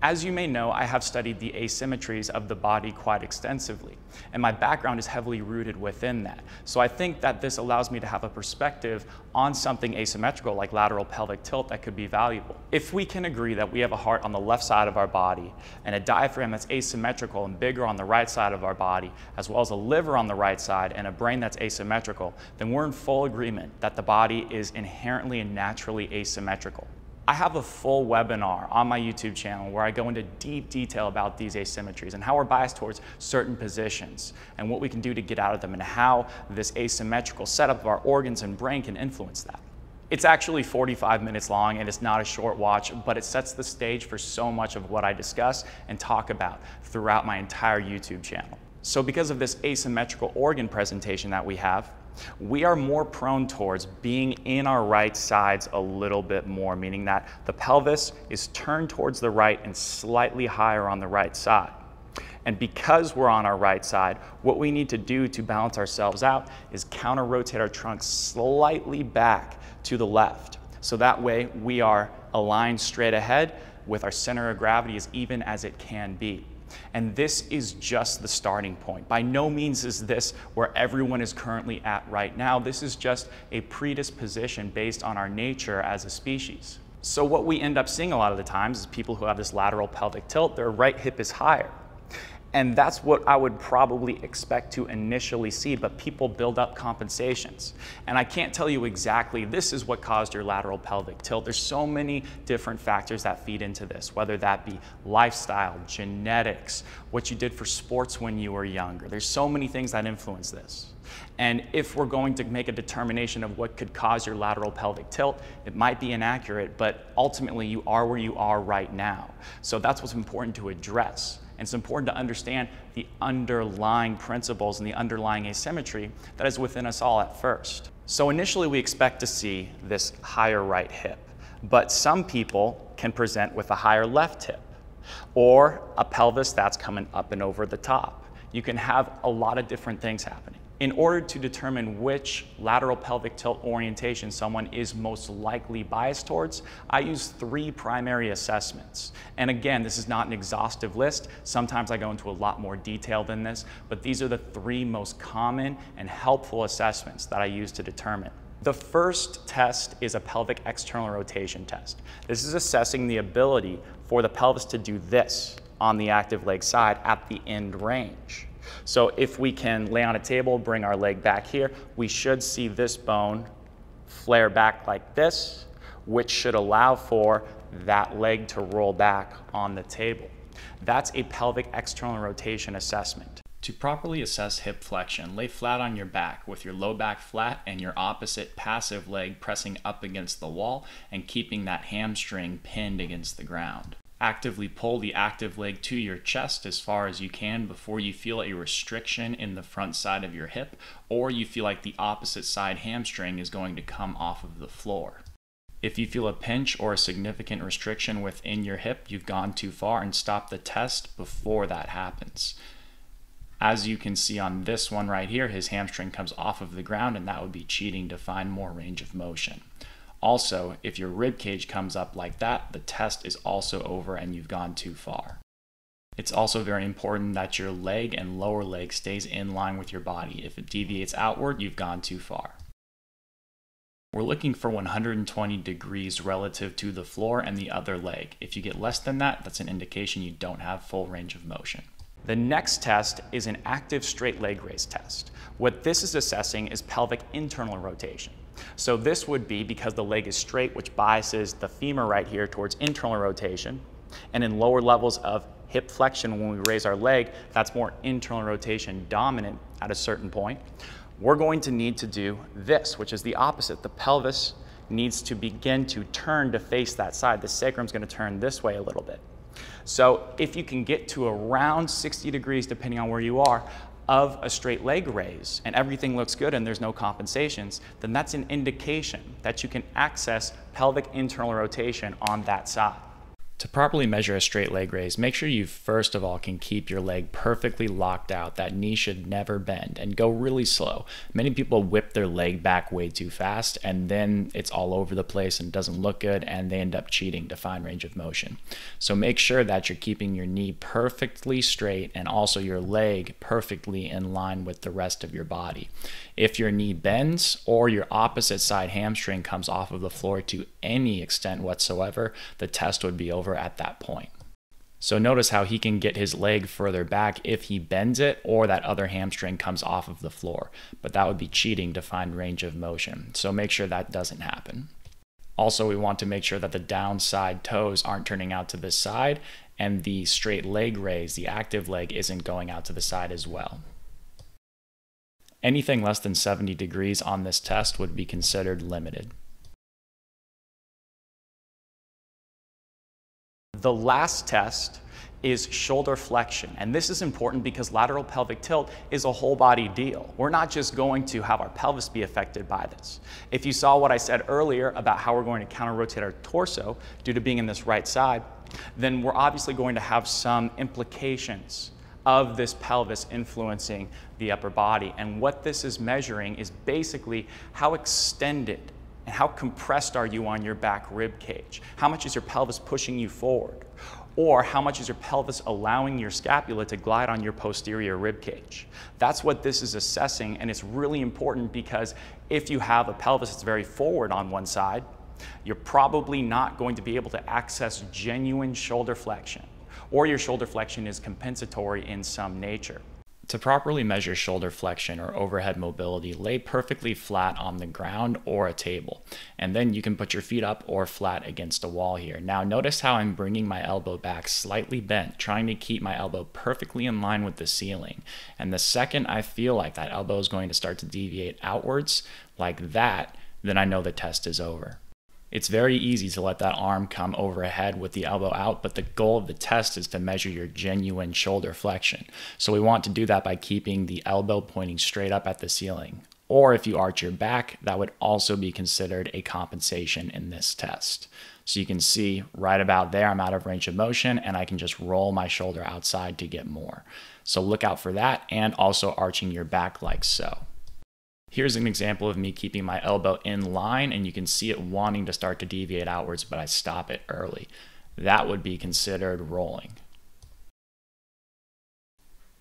As you may know, I have studied the asymmetries of the body quite extensively, and my background is heavily rooted within that. So I think that this allows me to have a perspective on something asymmetrical like lateral pelvic tilt that could be valuable. If we can agree that we have a heart on the left side of our body and a diaphragm that's asymmetrical and bigger on the right side of our body, as well as a liver on the right side and a brain that's asymmetrical, then we're in full agreement that the body is inherently and naturally asymmetrical. I have a full webinar on my YouTube channel where I go into deep detail about these asymmetries and how we're biased towards certain positions and what we can do to get out of them and how this asymmetrical setup of our organs and brain can influence that. It's actually 45 minutes long and it's not a short watch, but it sets the stage for so much of what I discuss and talk about throughout my entire YouTube channel. So because of this asymmetrical organ presentation that we have, we are more prone towards being in our right sides a little bit more, meaning that the pelvis is turned towards the right and slightly higher on the right side. And because we're on our right side, what we need to do to balance ourselves out is counter-rotate our trunk slightly back to the left. So that way we are aligned straight ahead with our center of gravity as even as it can be. And this is just the starting point. By no means is this where everyone is currently at right now. This is just a predisposition based on our nature as a species. So what we end up seeing a lot of the times is people who have this lateral pelvic tilt, their right hip is higher. And that's what I would probably expect to initially see, but people build up compensations. And I can't tell you exactly this is what caused your lateral pelvic tilt. There's so many different factors that feed into this, whether that be lifestyle, genetics, what you did for sports when you were younger. There's so many things that influence this. And if we're going to make a determination of what could cause your lateral pelvic tilt, it might be inaccurate, but ultimately you are where you are right now. So that's what's important to address. And it's important to understand the underlying principles and the underlying asymmetry that is within us all at first. So initially we expect to see this higher right hip, but some people can present with a higher left hip or a pelvis that's coming up and over the top. You can have a lot of different things happening. In order to determine which lateral pelvic tilt orientation someone is most likely biased towards, I use 3 primary assessments. And again, this is not an exhaustive list. Sometimes I go into a lot more detail than this, but these are the 3 most common and helpful assessments that I use to determine. The first test is a pelvic external rotation test. This is assessing the ability for the pelvis to do this on the active leg side at the end range. So if we can lay on a table, bring our leg back here, we should see this bone flare back like this, which should allow for that leg to roll back on the table. That's a pelvic external rotation assessment. To properly assess hip flexion, lay flat on your back with your low back flat and your opposite passive leg pressing up against the wall and keeping that hamstring pinned against the ground. Actively pull the active leg to your chest as far as you can before you feel a restriction in the front side of your hip or you feel like the opposite side hamstring is going to come off of the floor. If you feel a pinch or a significant restriction within your hip, you've gone too far and stop the test before that happens. As you can see on this one right here, his hamstring comes off of the ground and that would be cheating to find more range of motion. Also, if your rib cage comes up like that, the test is also over and you've gone too far. It's also very important that your leg and lower leg stays in line with your body. If it deviates outward, you've gone too far. We're looking for 120 degrees relative to the floor and the other leg. If you get less than that, that's an indication you don't have full range of motion. The next test is an active straight leg raise test. What this is assessing is pelvic internal rotation. So this would be because the leg is straight, which biases the femur right here towards internal rotation. And in lower levels of hip flexion, when we raise our leg, that's more internal rotation dominant at a certain point. We're going to need to do this, which is the opposite. The pelvis needs to begin to turn to face that side. The sacrum's going to turn this way a little bit. So if you can get to around 60 degrees, depending on where you are, of a straight leg raise and everything looks good and there's no compensations, then that's an indication that you can access pelvic internal rotation on that side. To properly measure a straight leg raise, make sure you first of all can keep your leg perfectly locked out. That knee should never bend, and go really slow. Many people whip their leg back way too fast, and then it's all over the place and doesn't look good, and they end up cheating to find range of motion. So make sure that you're keeping your knee perfectly straight and also your leg perfectly in line with the rest of your body. If your knee bends or your opposite side hamstring comes off of the floor to any extent whatsoever, the test would be over at that point. So notice how he can get his leg further back if he bends it or that other hamstring comes off of the floor, but that would be cheating to find range of motion. So make sure that doesn't happen. Also, we want to make sure that the downside toes aren't turning out to the side, and the straight leg raise, the active leg, isn't going out to the side as well. Anything less than 70 degrees on this test would be considered limited. The last test is shoulder flexion, and this is important because lateral pelvic tilt is a whole body deal. We're not just going to have our pelvis be affected by this. If you saw what I said earlier about how we're going to counter rotate our torso due to being in this right side, then we're obviously going to have some implications of this pelvis influencing the upper body. And what this is measuring is basically how extended and how compressed are you on your back rib cage? How much is your pelvis pushing you forward? Or how much is your pelvis allowing your scapula to glide on your posterior rib cage? That's what this is assessing, and it's really important because if you have a pelvis that's very forward on one side, you're probably not going to be able to access genuine shoulder flexion, or your shoulder flexion is compensatory in some nature. To properly measure shoulder flexion or overhead mobility, lay perfectly flat on the ground or a table, and then you can put your feet up or flat against a wall here. Now notice how I'm bringing my elbow back slightly bent, trying to keep my elbow perfectly in line with the ceiling. And the second I feel like that elbow is going to start to deviate outwards like that, then I know the test is over. It's very easy to let that arm come overhead with the elbow out, but the goal of the test is to measure your genuine shoulder flexion. So we want to do that by keeping the elbow pointing straight up at the ceiling. Or if you arch your back, that would also be considered a compensation in this test. So you can see right about there, I'm out of range of motion, and I can just roll my shoulder outside to get more. So look out for that, and also arching your back like so. Here's an example of me keeping my elbow in line, and you can see it wanting to start to deviate outwards, but I stop it early. That would be considered rolling.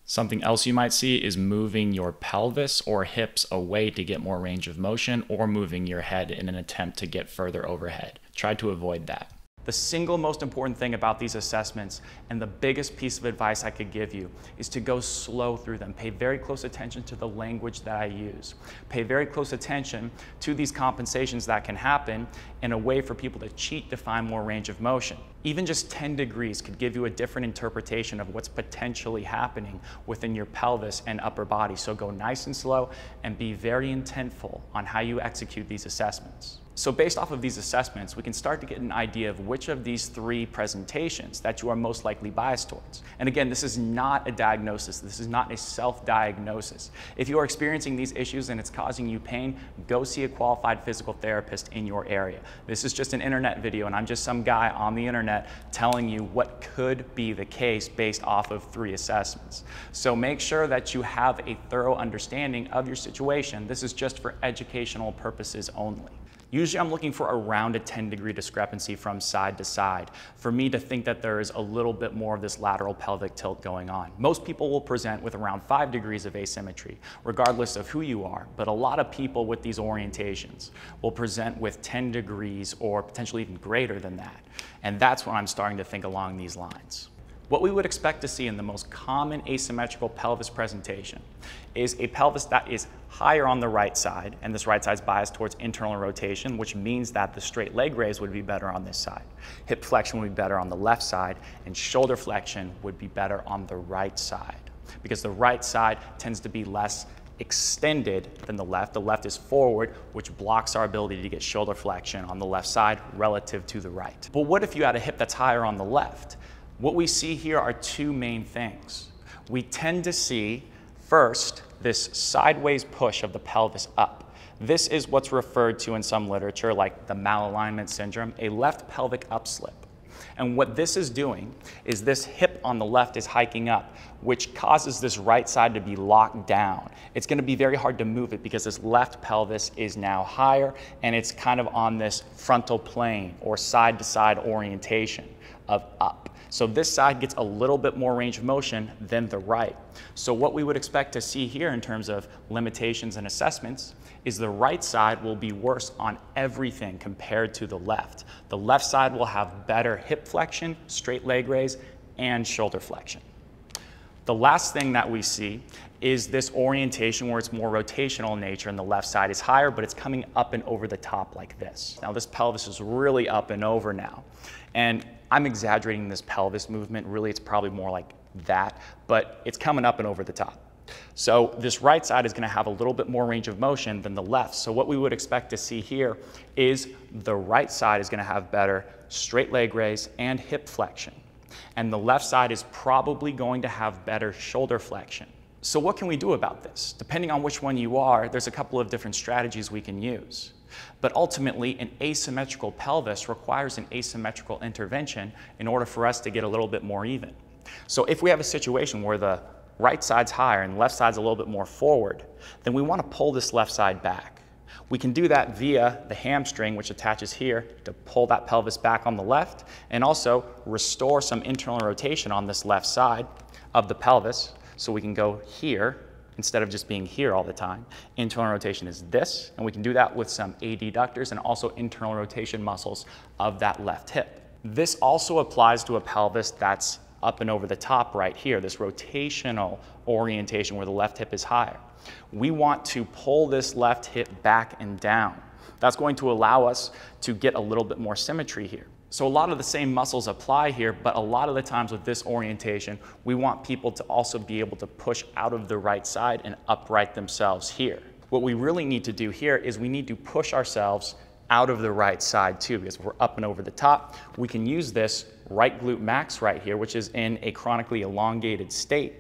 Something else you might see is moving your pelvis or hips away to get more range of motion, or moving your head in an attempt to get further overhead. Try to avoid that. The single most important thing about these assessments, and the biggest piece of advice I could give you, is to go slow through them. Pay very close attention to the language that I use. Pay very close attention to these compensations that can happen in a way for people to cheat to find more range of motion. Even just 10 degrees could give you a different interpretation of what's potentially happening within your pelvis and upper body. So go nice and slow and be very intentful on how you execute these assessments. So based off of these assessments, we can start to get an idea of which of these three presentations that you are most likely biased towards. And again, this is not a diagnosis. This is not a self-diagnosis. If you are experiencing these issues and it's causing you pain, go see a qualified physical therapist in your area. This is just an internet video, and I'm just some guy on the internet telling you what could be the case based off of three assessments. So make sure that you have a thorough understanding of your situation. This is just for educational purposes only. Usually I'm looking for around a 10-degree discrepancy from side to side for me to think that there is a little bit more of this lateral pelvic tilt going on. Most people will present with around 5 degrees of asymmetry, regardless of who you are, but a lot of people with these orientations will present with 10 degrees or potentially even greater than that. And that's when I'm starting to think along these lines. What we would expect to see in the most common asymmetrical pelvis presentation is a pelvis that is higher on the right side, and this right side is biased towards internal rotation, which means that the straight leg raise would be better on this side. Hip flexion would be better on the left side, and shoulder flexion would be better on the right side, because the right side tends to be less extended than the left. The left is forward, which blocks our ability to get shoulder flexion on the left side relative to the right. But what if you had a hip that's higher on the left? What we see here are two main things. We tend to see, first, this sideways push of the pelvis up. This is what's referred to in some literature like the malalignment syndrome, a left pelvic upslip. And what this is doing is this hip on the left is hiking up, which causes this right side to be locked down. It's going to be very hard to move it because this left pelvis is now higher and it's kind of on this frontal plane or side-to-side orientation of up. So this side gets a little bit more range of motion than the right. So what we would expect to see here in terms of limitations and assessments is the right side will be worse on everything compared to the left. The left side will have better hip flexion, straight leg raise, and shoulder flexion. The last thing that we see is this orientation where it's more rotational in nature and the left side is higher, but it's coming up and over the top like this. Now this pelvis is really up and over now. And I'm exaggerating this pelvis movement. Really, it's probably more like that, but it's coming up and over the top. So this right side is going to have a little bit more range of motion than the left. So what we would expect to see here is the right side is going to have better straight leg raise and hip flexion. And the left side is probably going to have better shoulder flexion. So what can we do about this? Depending on which one you are, there's a couple of different strategies we can use. But ultimately, an asymmetrical pelvis requires an asymmetrical intervention in order for us to get a little bit more even. So if we have a situation where the right side's higher and the left side's a little bit more forward, then we want to pull this left side back. We can do that via the hamstring, which attaches here to pull that pelvis back on the left and also restore some internal rotation on this left side of the pelvis. So we can go here instead of just being here all the time. Internal rotation is this, and we can do that with some adductors and also internal rotation muscles of that left hip. This also applies to a pelvis that's up and over the top right here, this rotational orientation where the left hip is higher. We want to pull this left hip back and down. That's going to allow us to get a little bit more symmetry here. So a lot of the same muscles apply here, but a lot of the times with this orientation, we want people to also be able to push out of the right side and upright themselves here. What we really need to do here is we need to push ourselves out of the right side too, because if we're up and over the top, we can use this right glute max right here, which is in a chronically elongated state,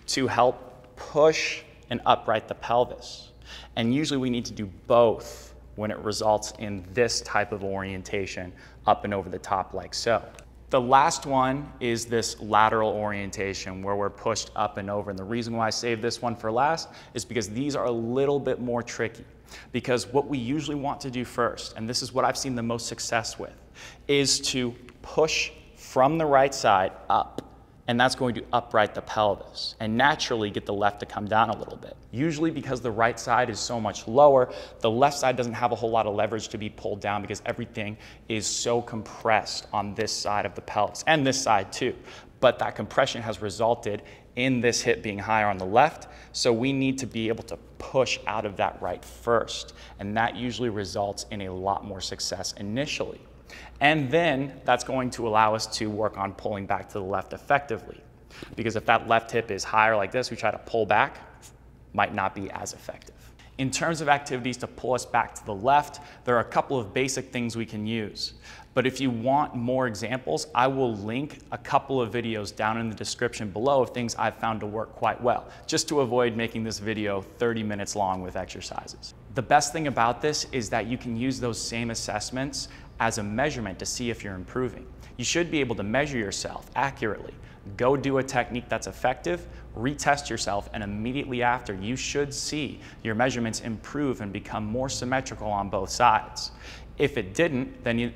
to help push and upright the pelvis. And usually we need to do both when it results in this type of orientation up and over the top like so. The last one is this lateral orientation where we're pushed up and over. And the reason why I saved this one for last is because these are a little bit more tricky. Because what we usually want to do first, and this is what I've seen the most success with, is to push from the right side up. And that's going to upright the pelvis and naturally get the left to come down a little bit. Usually because the right side is so much lower, the left side doesn't have a whole lot of leverage to be pulled down because everything is so compressed on this side of the pelvis and this side too. But that compression has resulted in this hip being higher on the left, so we need to be able to push out of that right first. And that usually results in a lot more success initially. And then that's going to allow us to work on pulling back to the left effectively. Because if that left hip is higher like this, we try to pull back, might not be as effective. In terms of activities to pull us back to the left, there are a couple of basic things we can use. But if you want more examples, I will link a couple of videos down in the description below of things I've found to work quite well, just to avoid making this video 30 minutes long with exercises. The best thing about this is that you can use those same assessments as a measurement to see if you're improving. You should be able to measure yourself accurately. Go do a technique that's effective, retest yourself, and immediately after you should see your measurements improve and become more symmetrical on both sides. If it didn't, then it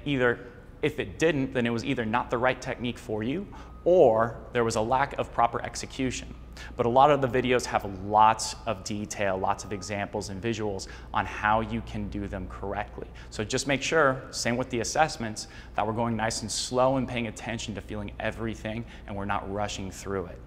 was either not the right technique for you or there was a lack of proper execution. But a lot of the videos have lots of detail, lots of examples and visuals on how you can do them correctly. So just make sure, same with the assessments, that we're going nice and slow and paying attention to feeling everything and we're not rushing through it.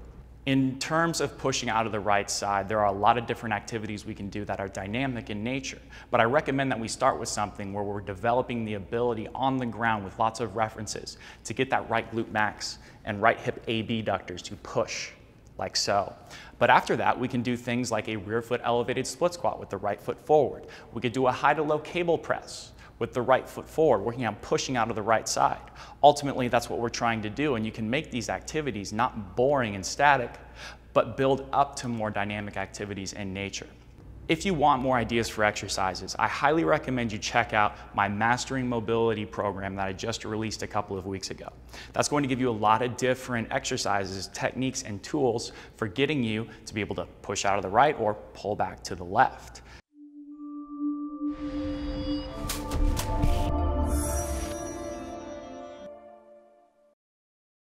In terms of pushing out of the right side, there are a lot of different activities we can do that are dynamic in nature. But I recommend that we start with something where we're developing the ability on the ground with lots of references to get that right glute max and right hip abductors to push, like so. But after that, we can do things like a rear foot elevated split squat with the right foot forward. We could do a high to low cable press with the right foot forward, working on pushing out of the right side. Ultimately, that's what we're trying to do, and you can make these activities not boring and static, but build up to more dynamic activities in nature. If you want more ideas for exercises, I highly recommend you check out my Mastering Mobility program that I just released a couple of weeks ago. That's going to give you a lot of different exercises, techniques, and tools for getting you to be able to push out of the right or pull back to the left.